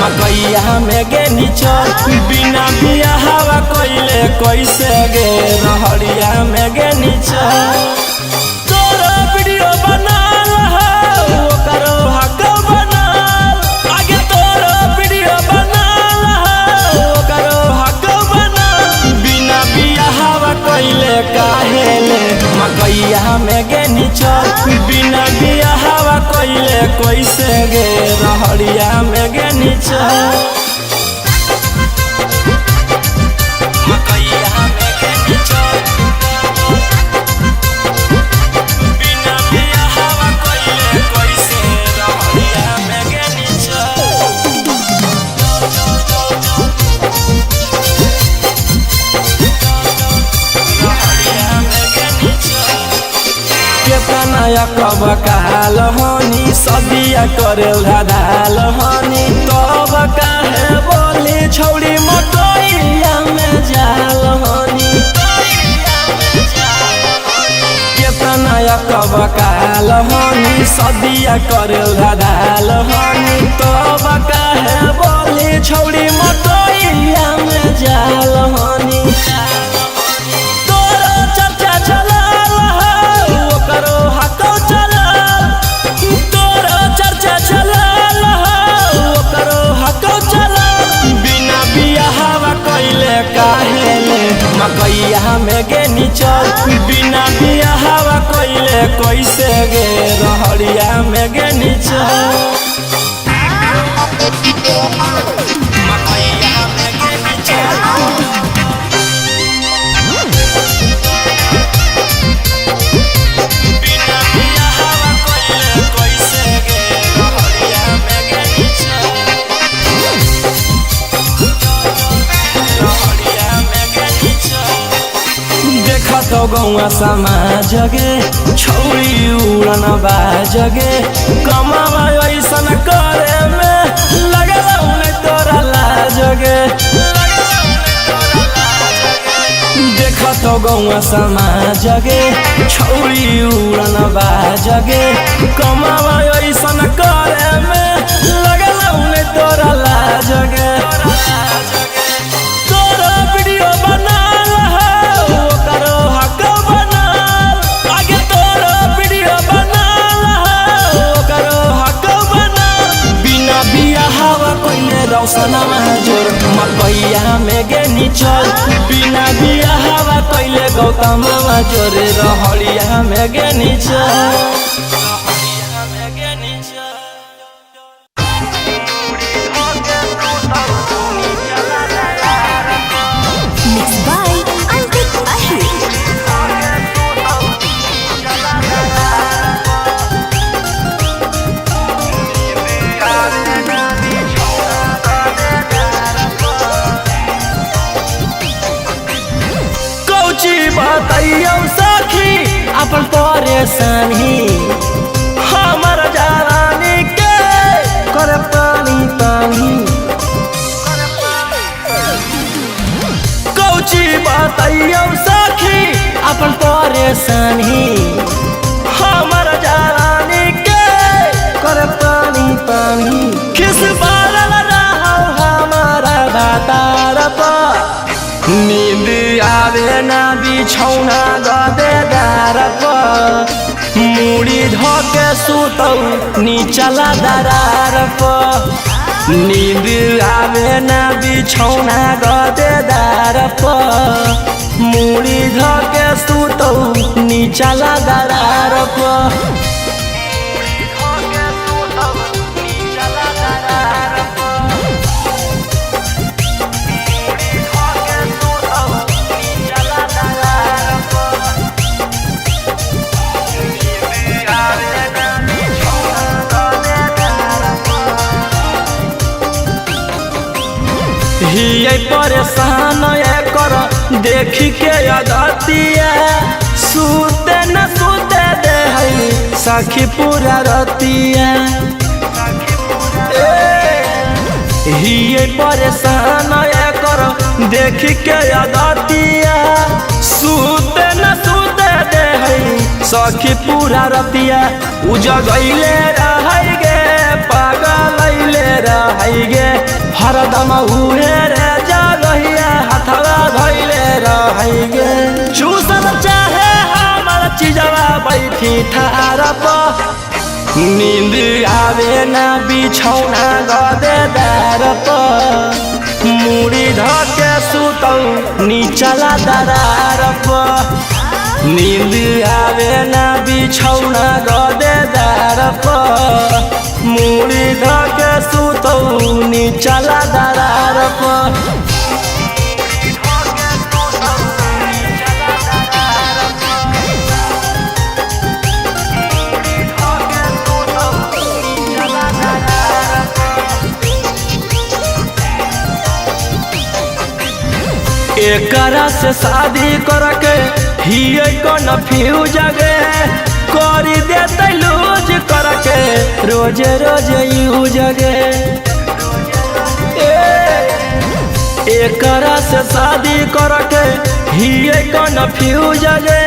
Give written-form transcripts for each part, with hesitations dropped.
मकैया में गे निचल बिना बिया हवा कोइले कैसे गे रहड़िया में गे निचल तोरा वीडियो बनाल हो करो हक बनाल आगे तोरा वीडियो बनाल हो करो हक बनाल बिना बिया हवा कोइले काहे ले मकैया में गे निचल बिना बिया हवा कोइले कैसे गे रहड़िया में गे निचल मकैया में गे निचल बिना बिया हवा कोइले कैसे रहड़िया में गे निचल रहड़िया में गे निचल केतना कब काल हनी सदिया करे धाल हनी तब काहे बोली छौड़ी मकैया में जाल हनी केतना कब काल हनी सदिया करे धाल हनी तब काहे बोली छौड़ी मकैया में जाल हनी तोरा चर्चा चलाल हो करो हाथों चलाल तोरा चर्चा चलाल हो करो हाथों चलाल बिना बिया हवा कोइले काहे ले मकैया में गे निचल बिना बिया हवा कोइले कैसे गे रहड़िया में गे निचल मकैया में गे निचल तो गौआ समाज गे छौरी उड़न बाज गे कमावा ऐसन करे में लगल उन्हें तोरा लाज गे देख तो गौआ समाज गे छौरी उड़न बाज गे कमावा ऐसन करे में लगल उन्हें तोरा लाज गे तोरा वीडियो बनाल हो करो हक बनाल आगे तोरा वीडियो बनाल हो करो हक बनाल बिना बिया हवा कोइले रौशना जोर मकैया में गे निचल बिना बिया हवा कोइले गौतम जोर रहड़िया में गे निचल बताइयो सखी अपन परेशानी हमर जवानी के कर पानी पानी कौची बताइयो सखी अपन परेशानी हमर जवानी के कर पानी पानी किस बारल रहो हमारा बातार पर नींद आवे ना बिछौना गदे दार पर मुड़ी धोके सुतौ नीचला दरार पर नींद आवे ना बिछौना गदे दार पर मुड़ी धोके सुतौ नीचला दरार पर परेशान कर देखी के अदतिया सूते न सूते दे है सखी पूरा रतिया हिये परेशान कर देखी के अदतिया सूते न सूते दे है सखी पूरा रतिया उजगैले रहै गे पागलैले रहै गे हरदम उहे रे जगहिया हथवा धैले रहै गे चूसल चाहे हमर चिजवा बैठी ठार पर नींद आवे ना बिछौना गदेदार पर मुड़ी धके सुतौ नीचला दरार पर नींद आवे ना बिछौना गदेदार पर मुड़ी धके सुतौ नीचला दरार पर एकरा से शादी करके हिये कन्फ्यूज गे करी देते लूज करके रोज रोज यूज गे एकरा से शादी करके हिये कन्फ्यूज गे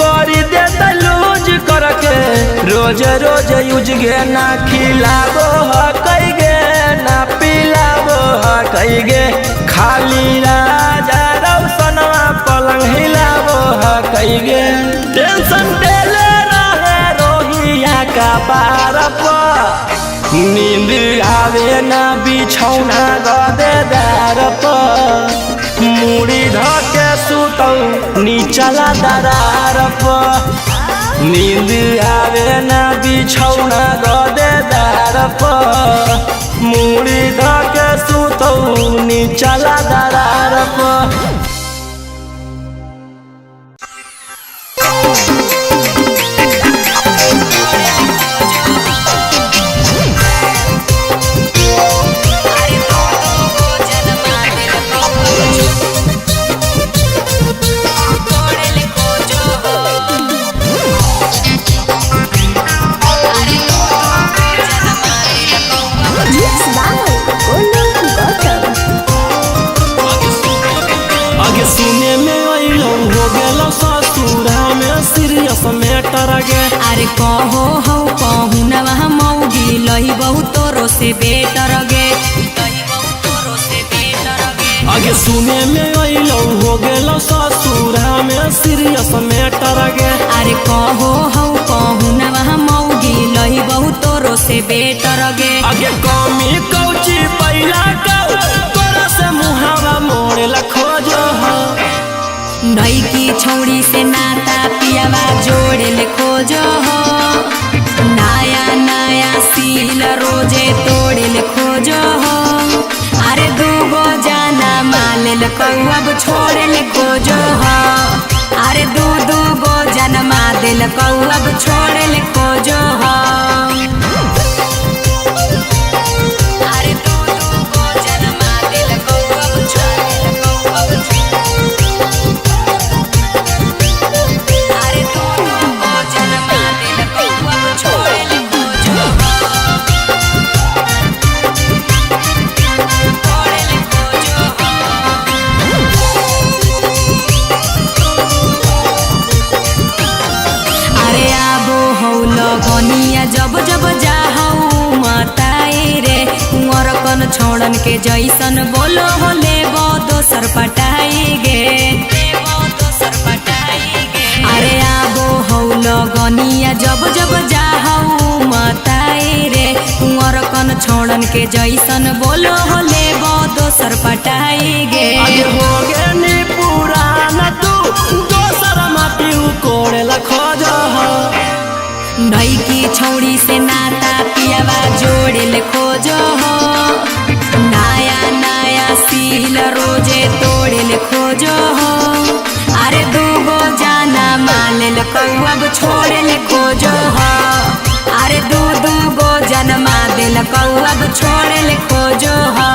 करी देते लूज करके रोज रोज यूज गे ना खिलाबो हकई गे ना पिलाबो हकई गे खाली राजा रौशनवा पलंग हिलाबो हकई गे टेंशन देले रहे रोहिया का पार पर नींद आवे ना बिछौना गदेदार पर मुड़ी धके सुतौ नीचला दरार पर नींद आवे ना बिछौना गदेदार पर मुड़ी धके सुतौ नीचला दरार पर सुने में अइलो हो गेलो ससुरा में सीरियस मैटर गे अरे कहो हो कहू न वहाँ मौगी लही बहुत तोरो से बेटर गे आगे सुने में अइलो हो गेलो ससुरा में सीरियस मैटर गे अरे कहो हो कहू न वहाँ मौगी लही बहुत तोरो से बेटर गे आगे कमी कौची पहिला कौ तोरा से मुहावा मोड़ेला खोजो हो नई की छोड़ी से नाता पियावा जोड़े ले खोजो हो नया नया सील रोजे तोड़े ले खोजो हो अरे दूगो जाना माले कहू अब छोड़े ले खोजो हो अरे दू गो जन्मा दिल कहू अब छोड़े ले खोजो हो अरे दू गो जन्मा दिल कहू अब छोड़े ले कहू अब अरे दू गो जन्मा दिल कहू अब छोड़े ले खोजो हो छोड़े ले खोजो हो अरे आबो हौ लगनिया जब जब जाहौ माताए रे कुंवर कन छोड़न के जैसन बोलो हो लेबो दोसर पटाई गे अरे आबो हौ लगनिया जब जब जाहौ माताए रे कुंवर कन छोड़न के जैसन बोलो हो लेबो दोसर पटाई गे आगे हो गे नी पुराना तू दोसर माटी कोड़ेला खोजो हो नई की छौड़ी से नाता पियावा जोड़े ले खोजो हो नया नया सील रोजे तोड़े ले खोजो हो अरे दूगो जाना माले ले कहू अब छोड़े ले खोजो हो अरे दू गो जन्मा दिल कहू अब छोड़े ले खोजो हो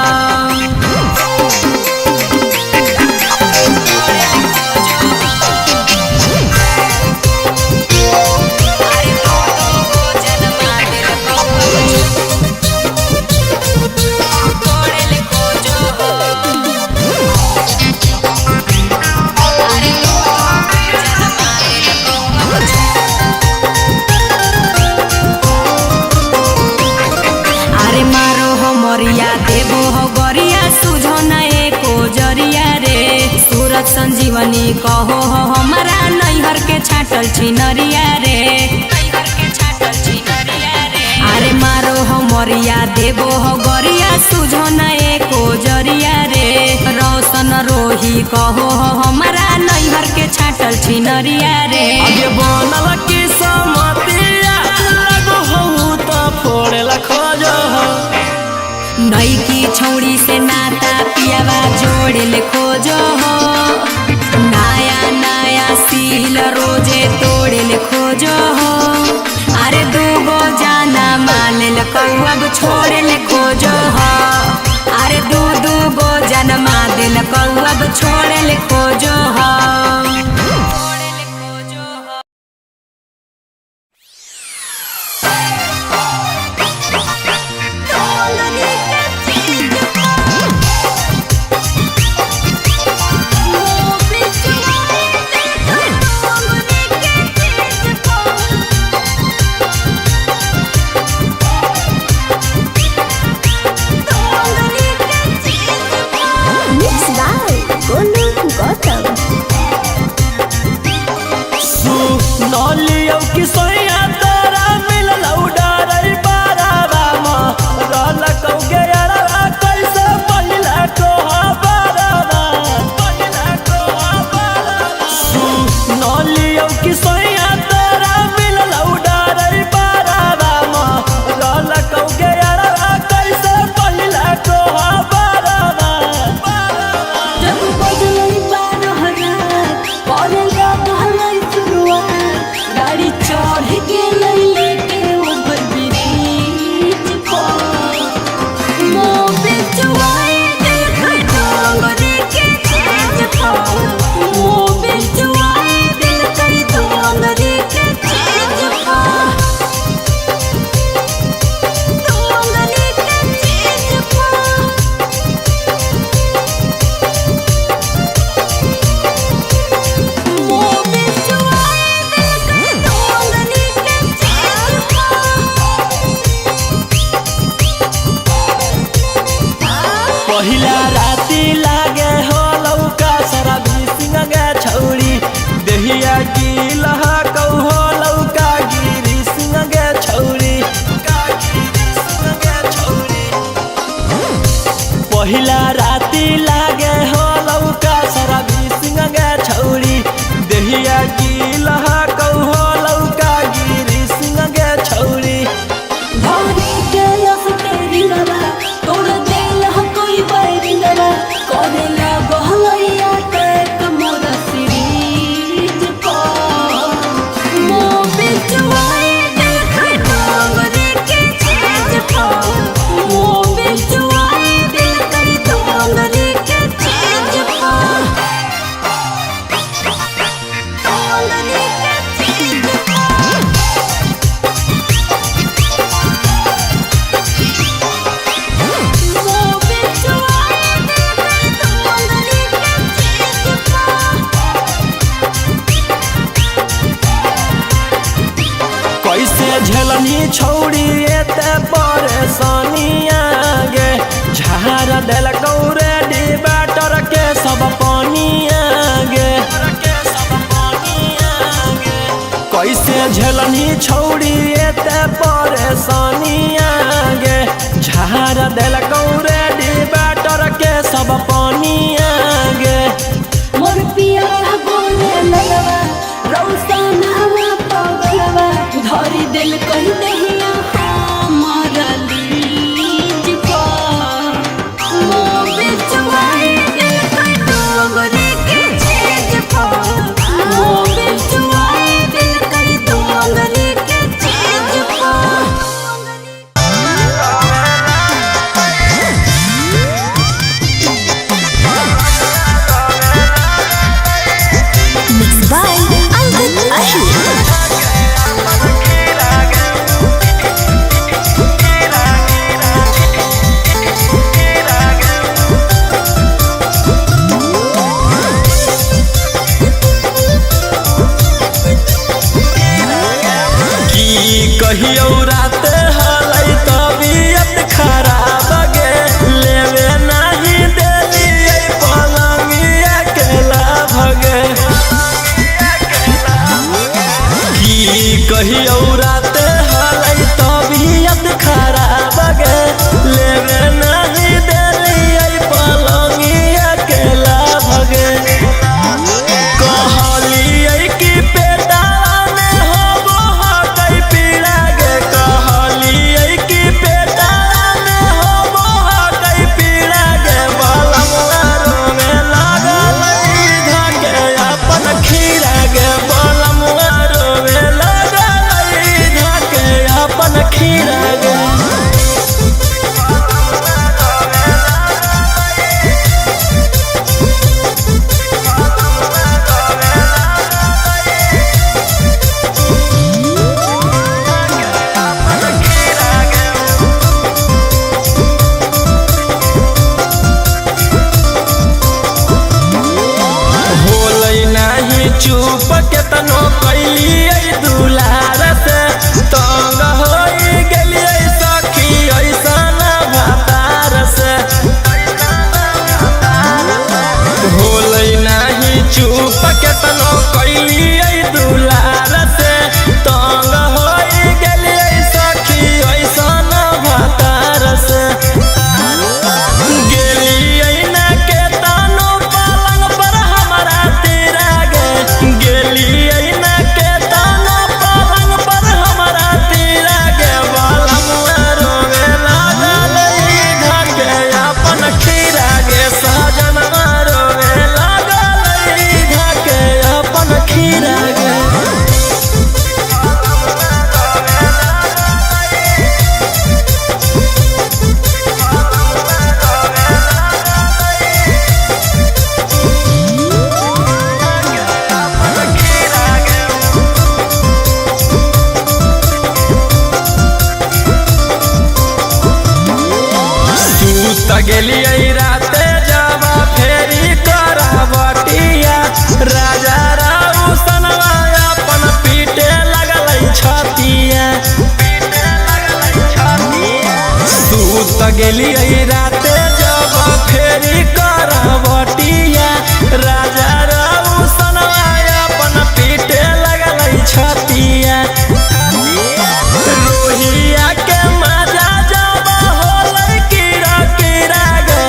शिवनी कहो हो हमारा नैहर के छाटल छिनरिया रे। अरे मारो हो मरिया देबो हो गरिया सुझो न एको जरिया रे। रोशन रोही कहो हो हमारा नैहर के छाटल छिनरिया रे। आगे बनल की समतिया लगो हो त फोड़ेला खोजो हो। नैकी छौड़ी से नाता पियावा जोड़ेले खोजो हो। नया नया सील रोजे तोड़ेले खोजो हो। अरे दूगो जाना मालेल कौअब छोड़ेले खोजो हो। अरे दू गो जन्मा दिल कौअब छोड़ेले खोजो हो। नलियो की सोया तोरा मिलल उडारै बाराबा म रल कौ गेरा कैसे पहिला को बाराबा पहिला को बाराबा। नलियो की सोया तोरा मिलल उडारै बाराबा म रल कौ गेरा कैसे पहिला को बाराबा। जब बदलै बारहरा परेला भलै गाड़ी चढ़ गेलै लेके ओवर ब्रिज पर। मोबे चुआए दिल डोंगरी के चीज पर। मोबे चुआए दिल करी डोंगरी के चीज पर। डोंगरी के चीज पर। मोबे चुआए पहिला राती लागे हो लौका सारा बिसिंग गे छौड़ी। देहिया की लहा कौ हो लौका गिरी सिंह गे छौड़ी। पहिला राती लागे हो लौका सारा बिसिंग गे छौड़ी। देहिया की लहा कौ हो लौका गिरी सिंह गे छौड़ी। भौरी के लस तेरी नवा तोड़ देल ह कोई बैरी नवा। करेला बहलैया टेक मोर सिरीज पर। मोबे चुआए देख डोंगरी के चीज पर। मोबे चुआए दिल करी डोंगरी के चीज पर। डोंगरी के चीज पर। मोबे चुआए दिल करी डोंगरी के चीज पर। कैसे झेलनी छौड़ी एते परेशानिया गे। झाड़ देल गौरे डिबाटर के सब पानिया गे। कैसे झेलनी छौड़ी एते परेशानिया गे। झाड़ देल गौरे डिबाटर के सब पानिया गे। मोर पिया बोले लगवा रौशन हवा पगलवा। धरी दिल कही दहिया हमारा लीज पर। मोबे चुआए दिल करी डोंगरी के चीज पर। मोबे चुआए दिल करी डोंगरी के चीज पर। Mixed by Angkat Ashur. की कहियो रात हलै तबियत खराब गे। लेवे नहीं देली पलंगिया के लाभ गे। कहियो राते हलै तबियत खराब गे लेवे नहीं देलियै पलंगिया के लाभ गे कहलियै कि पेटावा में होबो हकै पीड़ा गे कहलियै कि पेटावा में होबो हकै पीड़ा गे बलमुआ रोवे लागलै धके अपन खीरा गे बलमुआ रोवे लागलै धके अपन खीरा गे होलै नाही चुप केतनो कैलियै दुलार से तंग होई गेलियै सखी ऐसन भातार से होलै नाही चुप केतनो कैलियै दुलार से तंग होई गेलियै सखी ऐसन भातार से गेलियै ना केतनो पलंग पर हमरा तेरा गे गेलियै ना केतनो पलंग पर हमरा तेरा गे बलमुआ रोवे लागलै धके अपन खीरा गे सजनवा रोवे लागलै धके अपन खीरा गे सूत गेलियै राते जावा फेरी करावटिया राजा राउसनवा अपन पीटे लगलै छतिया सूत गेलियै राते जावा फेरी करावटिया राजा राउसनवा अपन पीटे लगलै छतिया रोहिया के मजा जावा होलै कीड़ा कीड़ा गे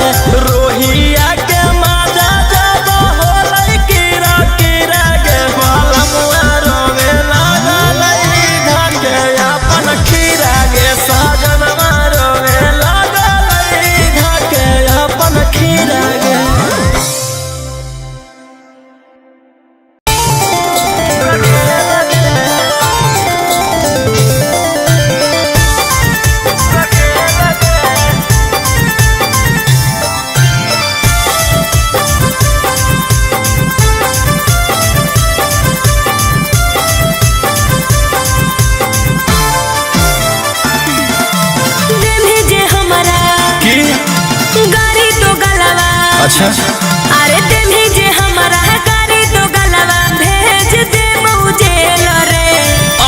रोहिया के मजा जावा होलै कीड़ा कीड़ा गे बलमुआ रोवे लागलै धके अपन खीरा गे सजनवा रोवे लागलै धके अपन खीरा गे देले जे हमरा की गाड़ी तो गलवा अच्छा अरे देले जे हमरा गाड़ी तो गलवा भेज दे जेल रे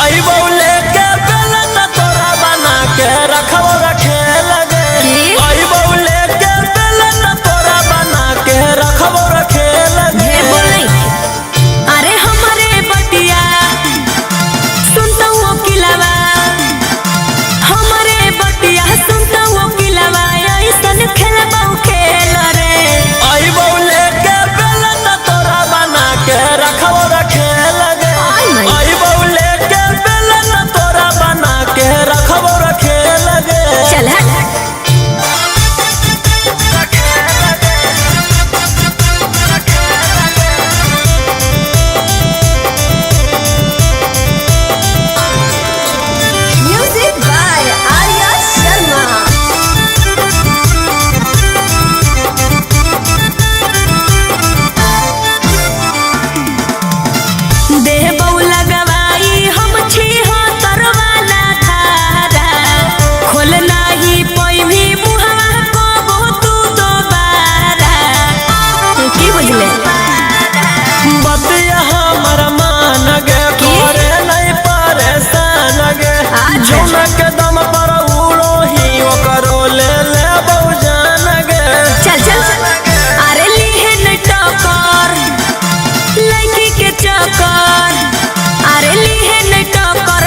आई बौले के बेलन तोरा बना के रखबो रखे लगे की? आई बौले के बेलन तोरा बना के रखबो रखे लगे ढेर बोलै अरे हमरे बतिया सुनता वो किलावा हमरे बतिया सुनता वो किलावा ऐसन खेलबौ खेल रे आई बौले के बेलन तोरा बना के रखबो रखे लगे आई माई। आई बौले के बेलन तोरा बना के रखबो रखे लगे चल हट म्यूजिक बाय आर्या शर्मा देह बौला गवाई हम छी हो तरवाला धारा खोल नाही पैभी मुहवा को तू दोबारा की बुझले बतिया हमर मान गे की? करे नहीं परेशान गे अच्छा। जौना के दम पर उड़ो ही ओकरो ले ले बहुजान गे चल चल अरे लिहे न टकर लड़की के चक्कर अरे लिहे न टकर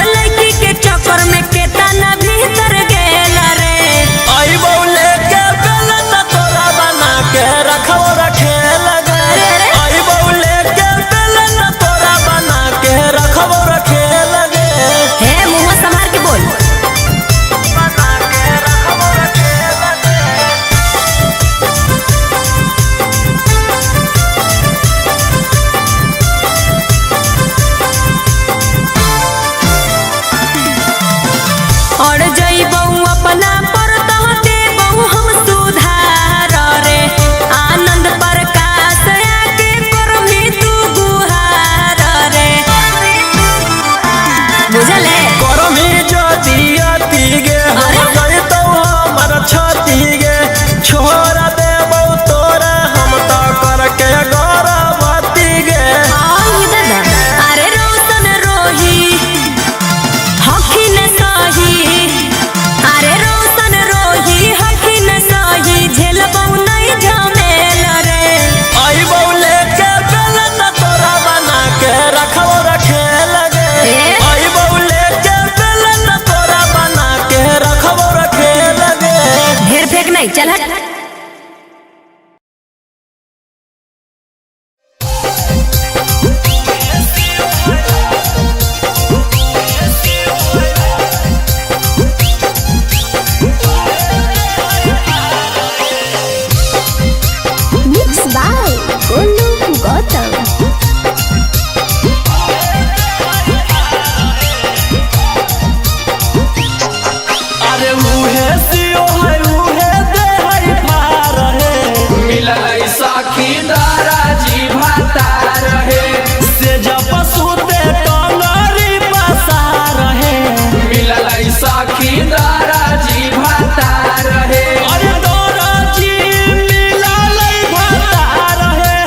चल हट। Mixed by Golu Gautam. अरे उहे सियो है उहे दे है पार है मिलल साखी दाराजी भातार है से जब सुते टंगरी पसार है मिलल साखी दाराजी भातार है अरे दौराजी मिलल भतार है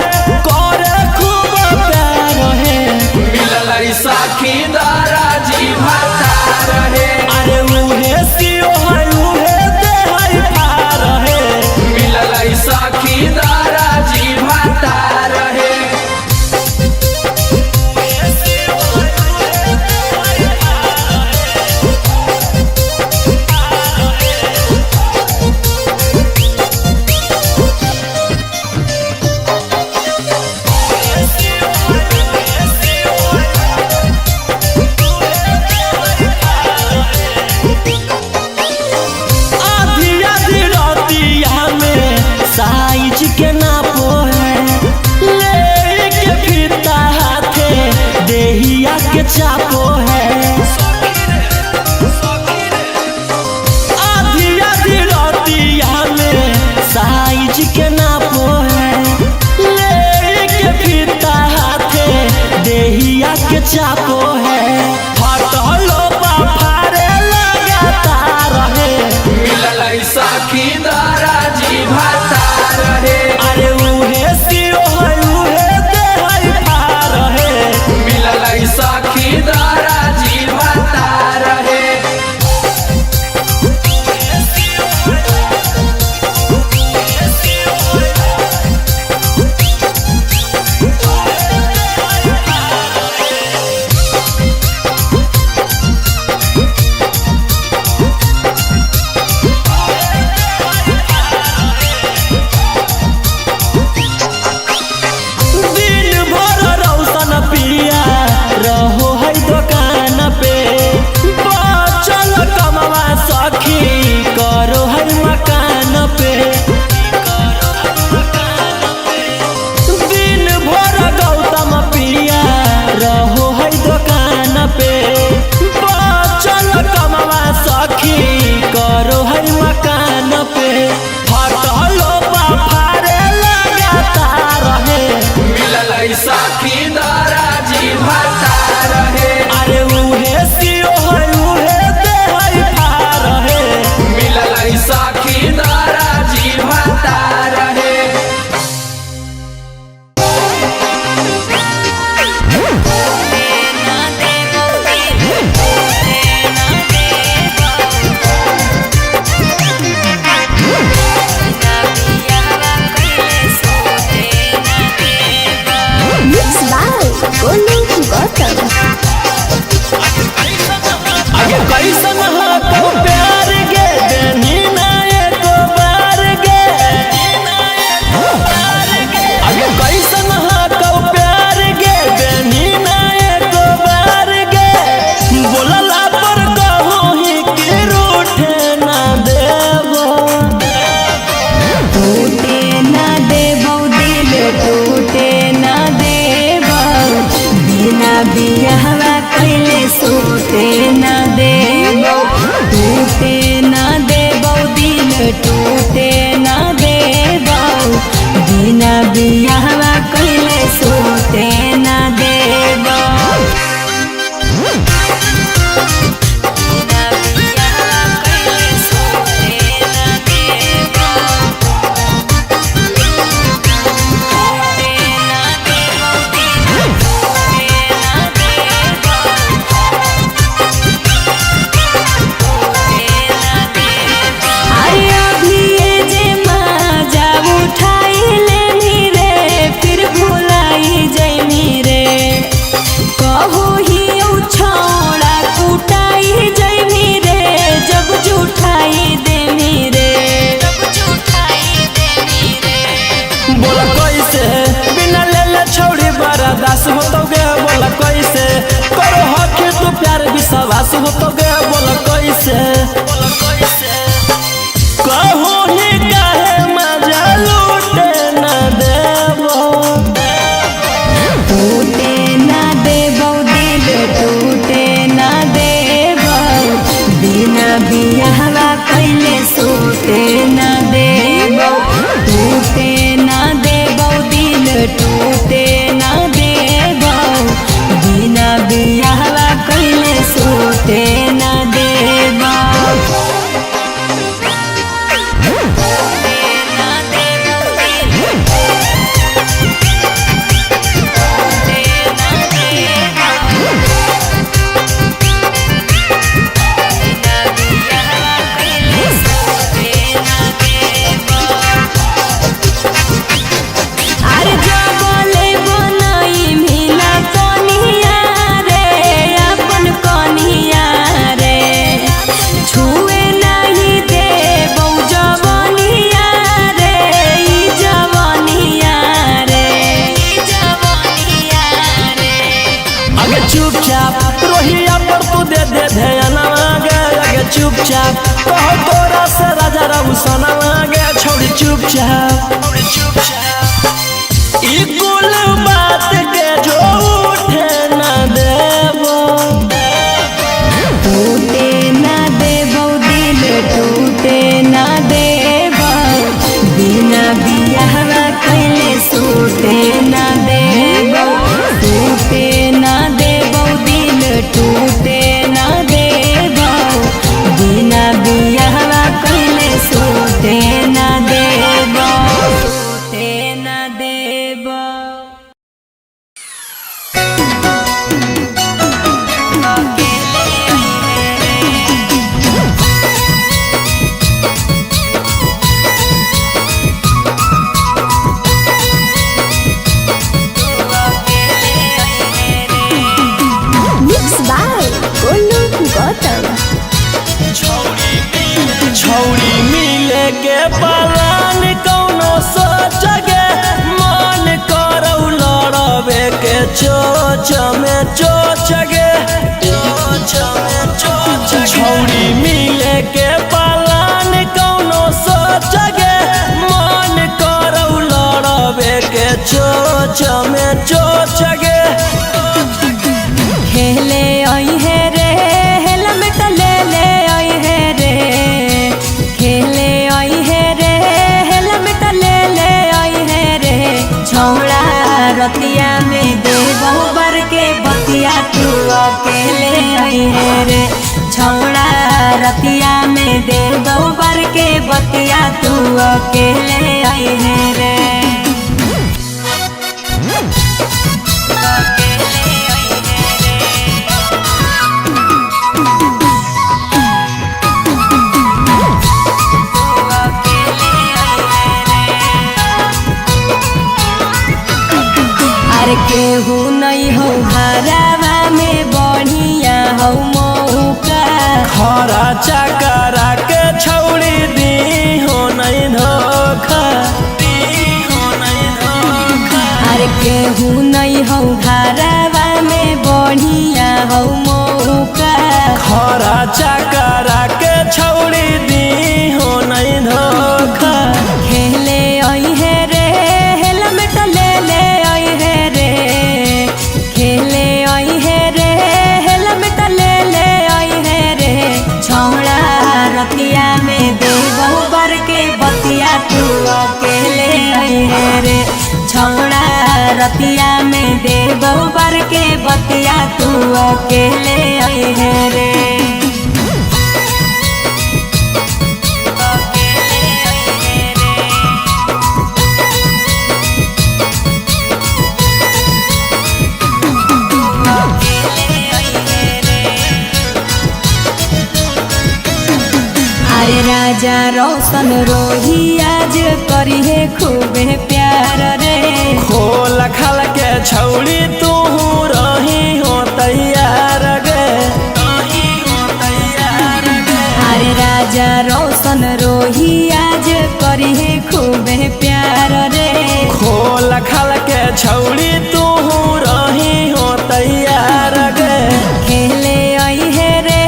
करे खूब प्यार है मिलल साखी दाराजी भातार है अरे उहे सियो है उहे दे है पार है मिलल साखी दाराजी भातार है आधी आधी रातिया में साइज के नापो है ले के फिरता हाथे देहिया के चापो है आधी आधी रातिया में साइज के नापो है ले के फिरता हाथे देहिया के चापो है हटलो बाफारे लगातार है मिलल साखी दाराजी भातार है अरे उहे सियो है उहे दे है पार है मिलल साखी दाराजी भातार है दिन भर रौशन पिया रहो है दुकान पे बचल कमवा सखी करो है मकान पे दिन भर गौतम पिया रहो है दुकान पे बचल कमवा सखी करो है मकान पे हटलो बाफारे लगातार है मिलल साखी दाराजी भातार है अरे उहे सियो है उहे दे है पार है मिलल साखी दाराजी भातार है Mixed by Golu Gautam. आगे कैसन हो प्यार गे देनी ना एको बार गे आगे कैसन हो प्यार गे देनी ना एको बार गे बोलला पर कहूँ ही कि रूठे ना देबो टूटे ना देबौ दिल टूटे ना देबौ बिना बियाहवा कैले सोते ना देबौ टूटे ना देबौ दिल टूटे ना देबौ बिना बियाहवा कैले सोते ना देबौ बिना बियाहवा कैले सोते ना देबौ टूटे ना देबौ दिल टूटे ना देबौ हो तो गे बोल कैसे कहूँ ही काहे मजा लूटे न देबो टूटे ना देबो दिल टूटे ना देबो बिना बियाहवा कैले सूते ना देबो टूटे ना देबो दिल टूटे ना देबो बिना बियाहवा कैले सूते ना देबो चुपचाप रोहिया पर तू दे दे ध्यान आगे चुपचाप कहो तोरा से राजा रघुसन आगे छोड़ी चुपचाप ई कुल बात के जो उठे न देबो टूटे ना देबो दिल टूटे ना देबो बिना बियाहवा कैले सूते ना देबो टूटे ना देबो दिल टूटे ना देबो बिना बियाहवा कैले सूते ना देबो सूते ना देबो Mixed by Golu Gautam. छौड़ी मिले के पलान कौनो सोचगे मन करौ लड़बे के चोच में चोचगे छौड़ी मिले के पलान कौनो सोचगे मन करौ लड़बे के चोच में चोचगे खेले आई है रे हेलमेट ले ले आई है रे खेले आई है रे हेलमेट ले ले आई है रे छौड़ा रतिया में देबो बर के बतिया तू अकेले आई है रे छौड़ा रतिया में देबो बर के बतिया तू अकेले आई है रे अरे केहू नहीं हो हरावा में बढ़िया हो मौका खरा चकरा के छौड़ी दी हो नहीं धोखा अरे केहू नहीं हो हरावा में बढ़िया हो मौका खरा चकरा के छौड़ी दी हो नहीं धोखा खेले आई है रे हेलमेट ले ले आई है रे खेले आई है रे हेलमेट ले ले आई है रे छौड़ा रतिया में देबो बर के बतिया तू अकेले आई है रे छौड़ा रतिया में देबो बर के बतिया तू अकेले आई है रे अरे राजा रोशन रोही आज करी है खूबे प्यार रे खोल खाल के छौड़ी तू रही हो तैयार गे अरे राजा रोशन रोही आज करी है खूबे प्यार रे खोल खाल के छौड़ी तू रही हो तैयार गे खेले आई है रे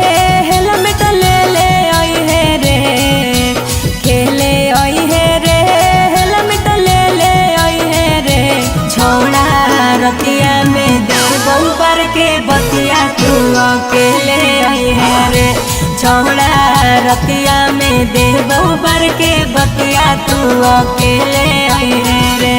अकेले आई है रे छौड़ा रतिया में देबो बर के बतिया तू अकेले आई है रे।